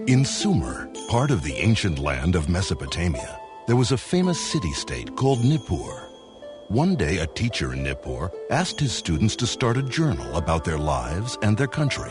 In Sumer, part of the ancient land of Mesopotamia, there was a famous city-state called Nippur. One day, a teacher in Nippur asked his students to start a journal about their lives and their country.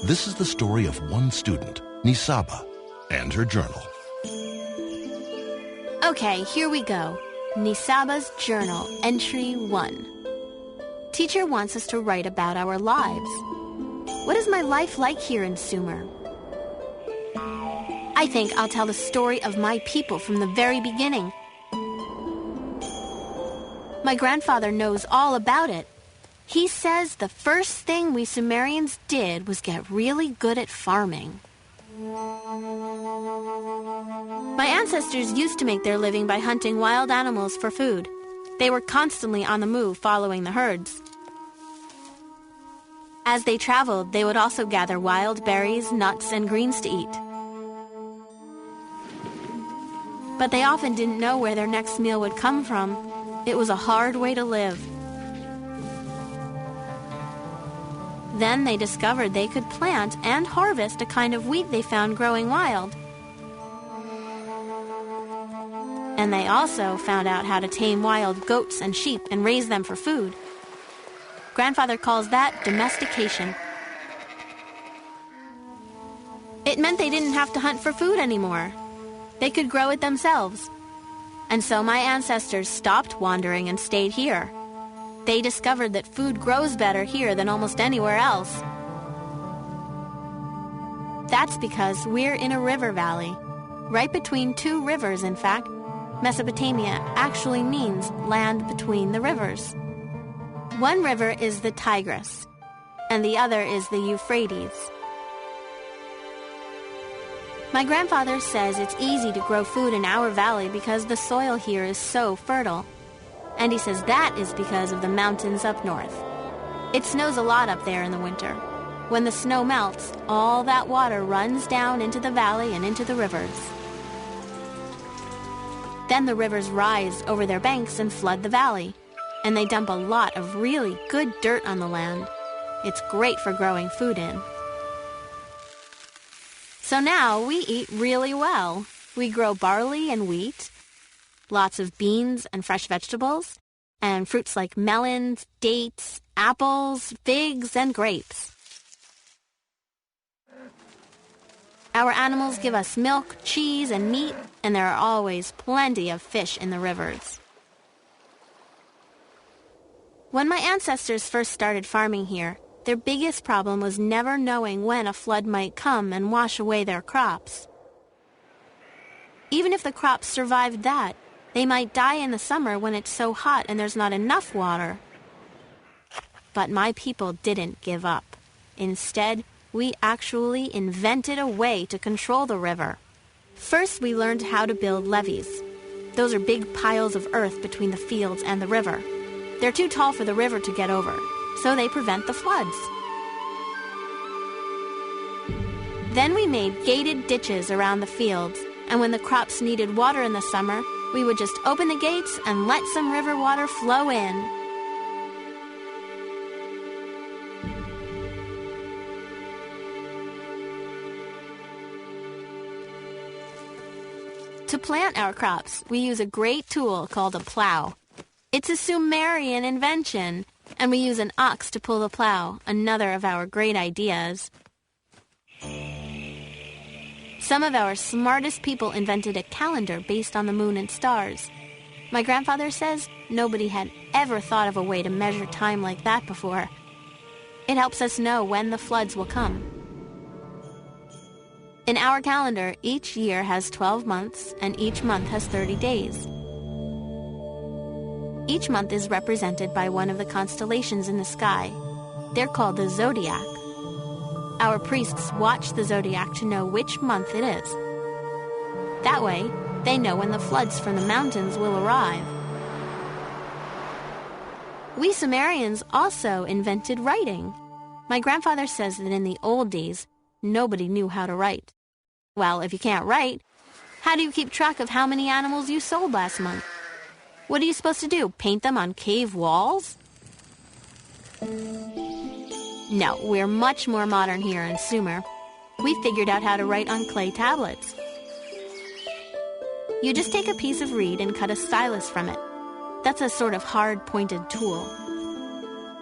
This is the story of one student, Nisaba, and her journal. Okay, here we go. Nisaba's Journal, Entry 1. Teacher wants us to write about our lives. What is my life like here in Sumer? I think I'll tell the story of my people from the very beginning. My grandfather knows all about it. He says the first thing we Sumerians did was get really good at farming. My ancestors used to make their living by hunting wild animals for food. They were constantly on the move, following the herds. As they traveled, they would also gather wild berries, nuts, and greens to eat. But they often didn't know where their next meal would come from. It was a hard way to live. Then they discovered they could plant and harvest a kind of wheat they found growing wild. And they also found out how to tame wild goats and sheep and raise them for food. Grandfather calls that domestication. It meant they didn't have to hunt for food anymore. They could grow it themselves. And so my ancestors stopped wandering and stayed here. They discovered that food grows better here than almost anywhere else. That's because we're in a river valley. Right between two rivers, in fact. Mesopotamia actually means land between the rivers. One river is the Tigris, and the other is the Euphrates. My grandfather says it's easy to grow food in our valley because the soil here is so fertile. And he says that is because of the mountains up north. It snows a lot up there in the winter. When the snow melts, all that water runs down into the valley and into the rivers. Then the rivers rise over their banks and flood the valley. And they dump a lot of really good dirt on the land. It's great for growing food in. So now we eat really well. We grow barley and wheat, lots of beans and fresh vegetables, and fruits like melons, dates, apples, figs, and grapes. Our animals give us milk, cheese, and meat, and there are always plenty of fish in the rivers. When my ancestors first started farming here, their biggest problem was never knowing when a flood might come and wash away their crops. Even if the crops survived that, they might die in the summer when it's so hot and there's not enough water. But my people didn't give up. Instead, we actually invented a way to control the river. First, we learned how to build levees. Those are big piles of earth between the fields and the river. They're too tall for the river to get over, so they prevent the floods. Then we made gated ditches around the fields, and when the crops needed water in the summer, we would just open the gates and let some river water flow in. To plant our crops, we use a great tool called a plow. It's a Sumerian invention, and we use an ox to pull the plow, another of our great ideas. Some of our smartest people invented a calendar based on the moon and stars. My grandfather says nobody had ever thought of a way to measure time like that before. It helps us know when the floods will come. In our calendar, each year has 12 months, and each month has 30 days. Each month is represented by one of the constellations in the sky. They're called the zodiac. Our priests watch the zodiac to know which month it is. That way, they know when the floods from the mountains will arrive. We Sumerians also invented writing. My grandfather says that in the old days, nobody knew how to write. Well, if you can't write, how do you keep track of how many animals you sold last month? What are you supposed to do, paint them on cave walls? No, we're much more modern here in Sumer. We figured out how to write on clay tablets. You just take a piece of reed and cut a stylus from it. That's a sort of hard-pointed tool.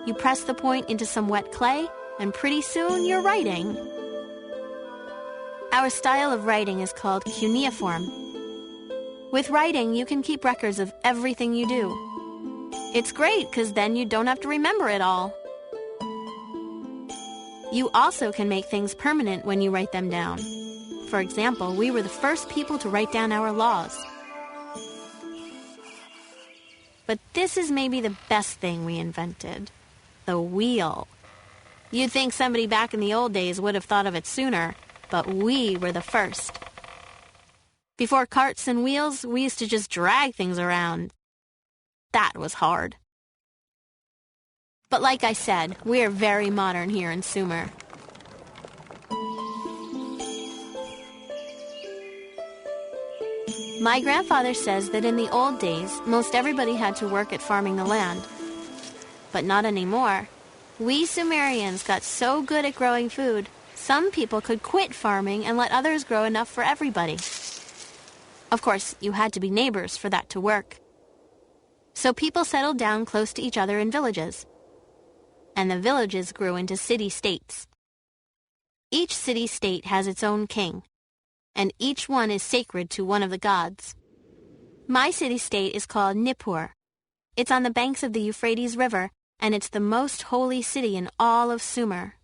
You press the point into some wet clay, and pretty soon you're writing. Our style of writing is called cuneiform. With writing, you can keep records of everything you do. It's great because then you don't have to remember it all. You also can make things permanent when you write them down. For example, we were the first people to write down our laws. But this is maybe the best thing we invented. The wheel. You'd think somebody back in the old days would have thought of it sooner, but we were the first. Before carts and wheels, we used to just drag things around. That was hard. But like I said, we're very modern here in Sumer. My grandfather says that in the old days, most everybody had to work at farming the land. But not anymore. We Sumerians got so good at growing food, some people could quit farming and let others grow enough for everybody. Of course, you had to be neighbors for that to work. So people settled down close to each other in villages. And the villages grew into city-states. Each city-state has its own king, and each one is sacred to one of the gods. My city-state is called Nippur. It's on the banks of the Euphrates River, and it's the most holy city in all of Sumer.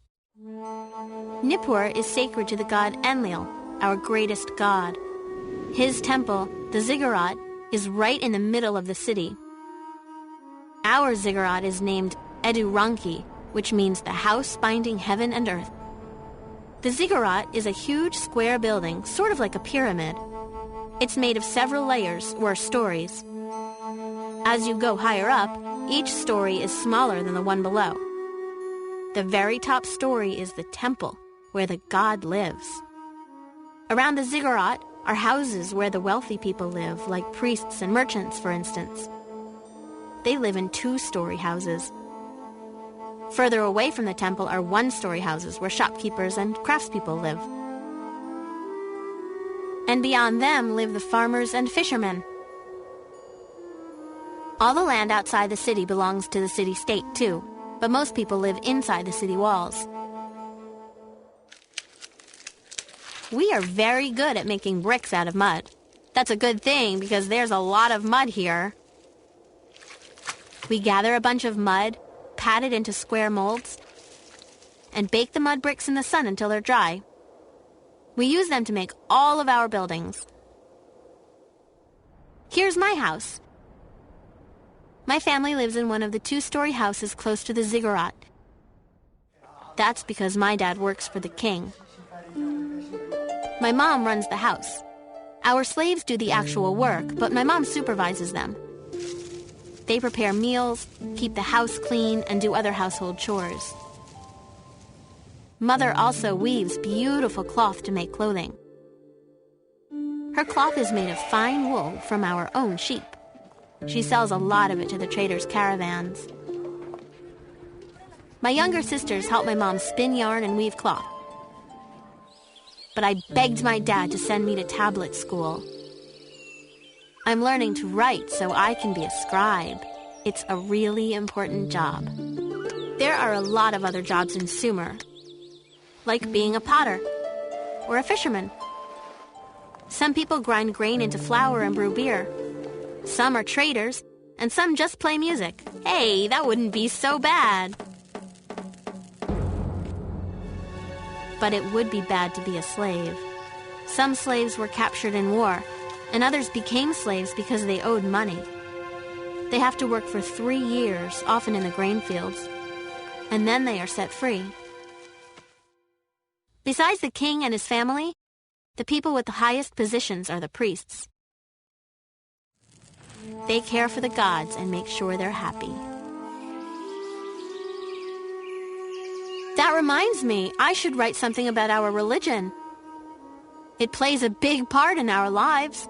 Nippur is sacred to the god Enlil, our greatest god. His temple, the ziggurat, is right in the middle of the city. Our ziggurat is named Eduranki, which means the house binding heaven and earth. The ziggurat is a huge square building, sort of like a pyramid. It's made of several layers, or stories. As you go higher up, each story is smaller than the one below. The very top story is the temple, where the god lives. Around the ziggurat are houses where the wealthy people live, like priests and merchants, for instance. They live in two-story houses. Further away from the temple are one-story houses where shopkeepers and craftspeople live. And beyond them live the farmers and fishermen. All the land outside the city belongs to the city-state, too, but most people live inside the city walls. We are very good at making bricks out of mud. That's a good thing because there's a lot of mud here. We gather a bunch of mud, pat it into square molds, and bake the mud bricks in the sun until they're dry. We use them to make all of our buildings. Here's my house. My family lives in one of the two-story houses close to the ziggurat. That's because my dad works for the king. My mom runs the house. Our slaves do the actual work, but my mom supervises them. They prepare meals, keep the house clean, and do other household chores. Mother also weaves beautiful cloth to make clothing. Her cloth is made of fine wool from our own sheep. She sells a lot of it to the traders' caravans. My younger sisters help my mom spin yarn and weave cloth. But I begged my dad to send me to tablet school. I'm learning to write so I can be a scribe. It's a really important job. There are a lot of other jobs in Sumer, like being a potter or a fisherman. Some people grind grain into flour and brew beer. Some are traders, and some just play music. Hey, that wouldn't be so bad. But it would be bad to be a slave. Some slaves were captured in war, and others became slaves because they owed money. They have to work for 3 years, often in the grain fields, and then they are set free. Besides the king and his family, the people with the highest positions are the priests. They care for the gods and make sure they're happy. That reminds me, I should write something about our religion. It plays a big part in our lives.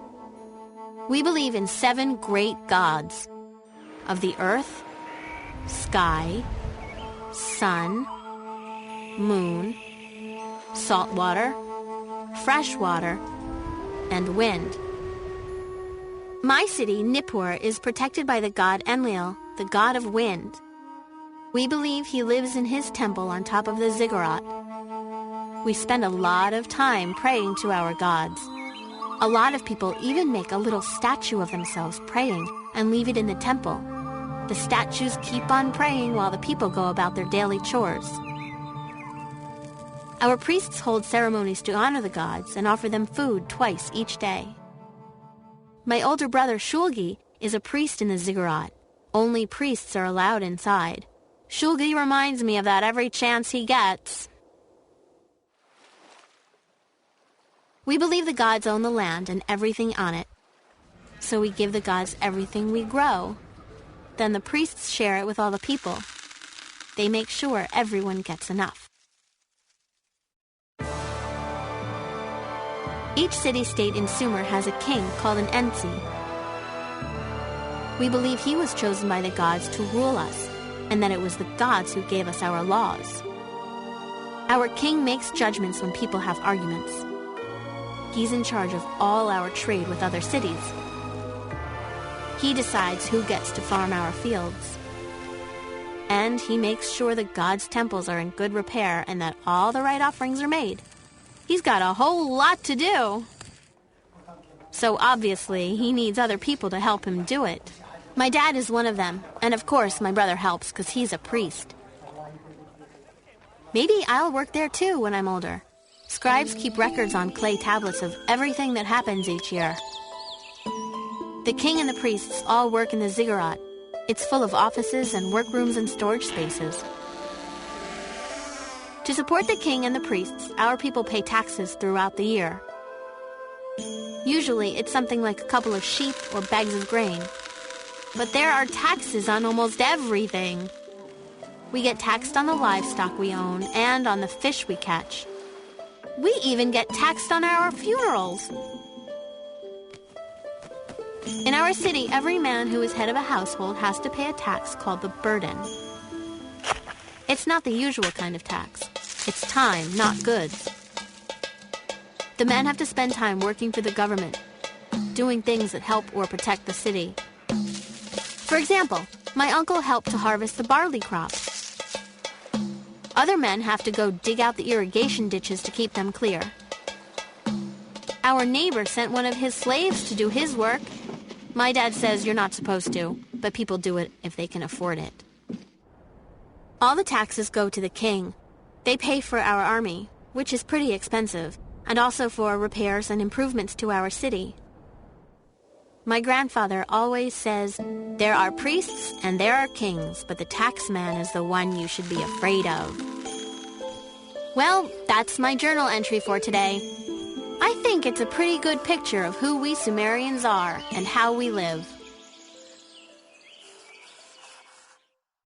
We believe in 7 great gods of the earth, sky, sun, moon, salt water, fresh water, and wind. My city, Nippur, is protected by the god Enlil, the god of wind. We believe he lives in his temple on top of the ziggurat. We spend a lot of time praying to our gods. A lot of people even make a little statue of themselves praying and leave it in the temple. The statues keep on praying while the people go about their daily chores. Our priests hold ceremonies to honor the gods and offer them food twice each day. My older brother Shulgi is a priest in the ziggurat. Only priests are allowed inside. Shulgi reminds me of that every chance he gets. We believe the gods own the land and everything on it. So we give the gods everything we grow. Then the priests share it with all the people. They make sure everyone gets enough. Each city-state in Sumer has a king called an Ensi. We believe he was chosen by the gods to rule us, and that it was the gods who gave us our laws. Our king makes judgments when people have arguments. He's in charge of all our trade with other cities. He decides who gets to farm our fields. And he makes sure the gods' temples are in good repair and that all the right offerings are made. He's got a whole lot to do. So obviously, he needs other people to help him do it. My dad is one of them, and of course my brother helps because he's a priest. Maybe I'll work there too when I'm older. Scribes keep records on clay tablets of everything that happens each year. The king and the priests all work in the ziggurat. It's full of offices and workrooms and storage spaces. To support the king and the priests, our people pay taxes throughout the year. Usually, it's something like a couple of sheep or bags of grain. But there are taxes on almost everything. We get taxed on the livestock we own and on the fish we catch. We even get taxed on our funerals. In our city, every man who is head of a household has to pay a tax called the burden. It's not the usual kind of tax. It's time, not goods. The men have to spend time working for the government, doing things that help or protect the city. For example, my uncle helped to harvest the barley crop. Other men have to go dig out the irrigation ditches to keep them clear. Our neighbor sent one of his slaves to do his work. My dad says you're not supposed to, but people do it if they can afford it. All the taxes go to the king. They pay for our army, which is pretty expensive, and also for repairs and improvements to our city. My grandfather always says, there are priests and there are kings, but the tax man is the one you should be afraid of. Well, that's my journal entry for today. I think it's a pretty good picture of who we Sumerians are and how we live.